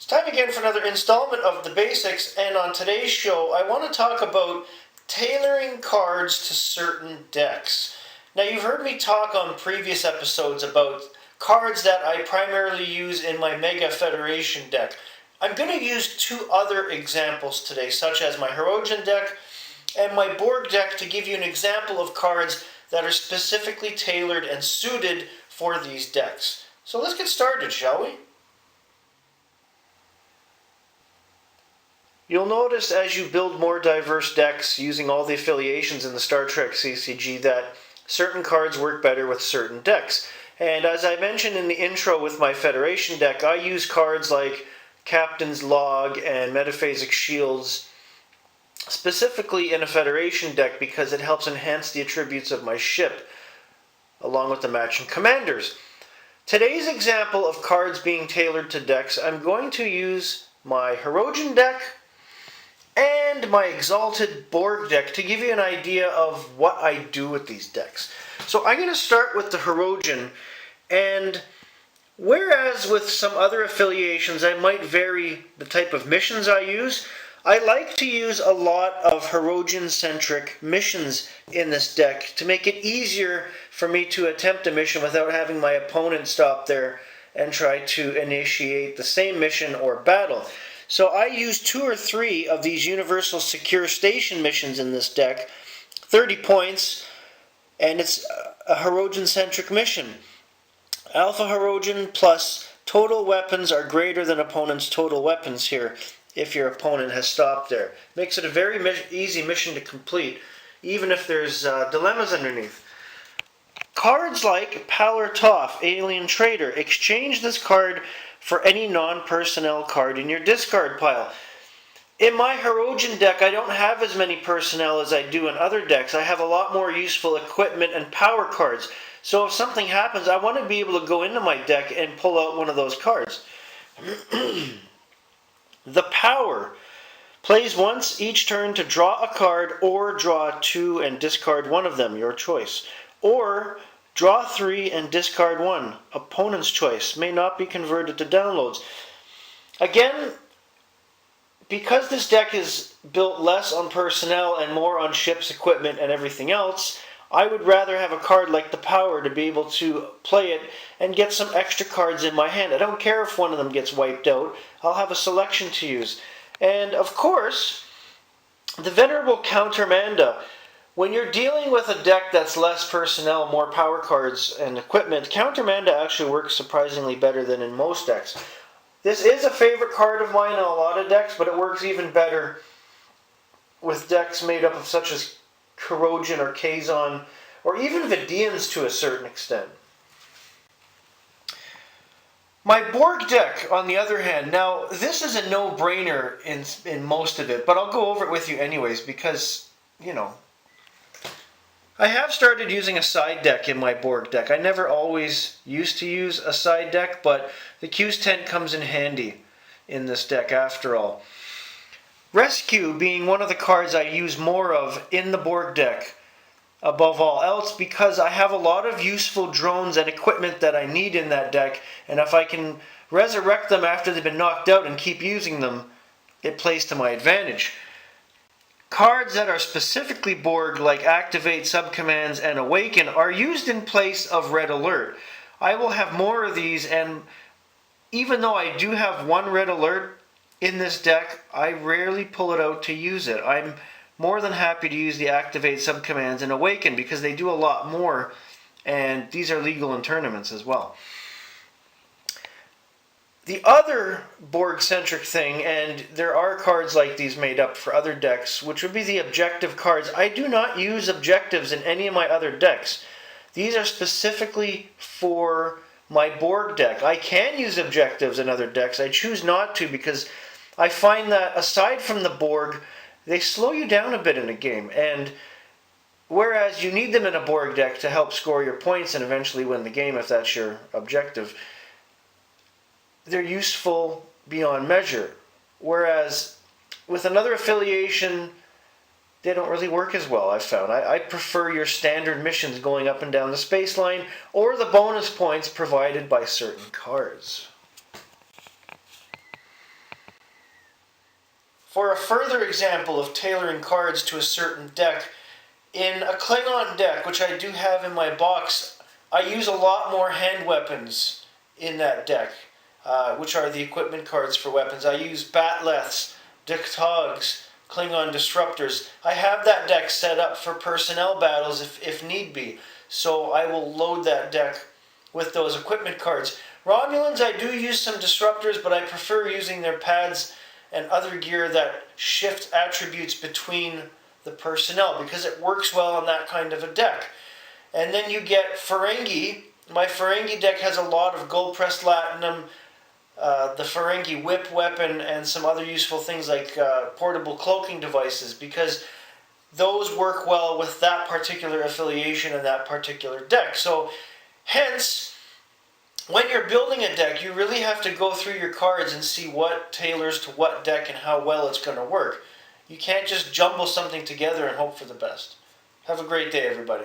It's time again for another installment of The Basics, and on today's show I want to talk about tailoring cards to certain decks. Now, you've heard me talk on previous episodes about cards that I primarily use in my Mega Federation deck. I'm going to use two other examples today, such as my Hirogen deck and my Borg deck, to give you an example of cards that are specifically tailored and suited for these decks. So let's get started, shall we? You'll notice as you build more diverse decks using all the affiliations in the Star Trek CCG that certain cards work better with certain decks. And as I mentioned in the intro with my Federation deck, I use cards like Captain's Log and Metaphasic Shields specifically in a Federation deck because it helps enhance the attributes of my ship along with the matching commanders. Today's example of cards being tailored to decks, I'm going to use my Hirogen deck and my Exalted Borg deck to give you an idea of what I do with these decks. So I'm going to start with the Hirogen, and whereas with some other affiliations I might vary the type of missions I use, I like to use a lot of Hirogen-centric missions in this deck to make it easier for me to attempt a mission without having my opponent stop there and try to initiate the same mission or battle. So I use 2 or 3 of these Universal Secure Station missions in this deck, 30 points, and it's a Hirogen-centric mission. Alpha Hirogen plus total weapons are greater than opponent's total weapons here, if your opponent has stopped there. Makes it a very easy mission to complete, even if there's dilemmas underneath. Cards like Paler Toff, Alien Trader. Exchange this card for any non-personnel card in your discard pile. In my Hirogen deck, I don't have as many personnel as I do in other decks. I have a lot more useful equipment and power cards. So if something happens, I want to be able to go into my deck and pull out one of those cards. The Power. Plays once each turn to draw a card or draw 2 and discard one of them, your choice. Or draw 3 and discard 1, opponent's choice. May not be converted to downloads. Again, because this deck is built less on personnel and more on ships, equipment, and everything else, I would rather have a card like the Power to be able to play it and get some extra cards in my hand. I don't care if one of them gets wiped out. I'll have a selection to use. And of course, the Venerable Countermanda. When you're dealing with a deck that's less personnel, more power cards and equipment, Countermanda actually works surprisingly better than in most decks. This is a favorite card of mine in a lot of decks, but it works even better with decks made up of such as Hirogen or Kazon, or even Vidians to a certain extent. My Borg deck, on the other hand, now this is a no-brainer in most of it, but I'll go over it with you anyways because, you know, I have started using a side deck in my Borg deck. I never always used to use a side deck, but the Q's tent comes in handy in this deck after all. Rescue being one of the cards I use more of in the Borg deck above all else because I have a lot of useful drones and equipment that I need in that deck, and if I can resurrect them after they've been knocked out and keep using them, it plays to my advantage. Cards that are specifically Borg, like Activate, Subcommands, and Awaken, are used in place of Red Alert. I will have more of these, and even though I do have one Red Alert in this deck, I rarely pull it out to use it. I'm more than happy to use the Activate, Subcommands, and Awaken because they do a lot more, and these are legal in tournaments as well. The other Borg-centric thing, and there are cards like these made up for other decks, which would be the objective cards. I do not use objectives in any of my other decks. These are specifically for my Borg deck. I can use objectives in other decks. I choose not to because I find that aside from the Borg, they slow you down a bit in a game. And whereas you need them in a Borg deck to help score your points and eventually win the game if that's your objective, they're useful beyond measure. Whereas with another affiliation, they don't really work as well, I've found. I prefer your standard missions going up and down the space line or the bonus points provided by certain cards. For a further example of tailoring cards to a certain deck, in a Klingon deck, which I do have in my box, I use a lot more hand weapons in that deck, which are the equipment cards for weapons. I use Batleths, Diktogs, Klingon Disruptors. I have that deck set up for personnel battles if need be, so I will load that deck with those equipment cards. Romulans, I do use some Disruptors, but I prefer using their pads and other gear that shift attributes between the personnel because it works well on that kind of a deck. And then you get Ferengi. My Ferengi deck has a lot of gold pressed latinum, the Ferengi whip weapon, and some other useful things like portable cloaking devices because those work well with that particular affiliation and that particular deck. So hence, when you're building a deck, you really have to go through your cards and see what tailors to what deck and how well it's going to work. You can't just jumble something together and hope for the best. Have a great day, everybody.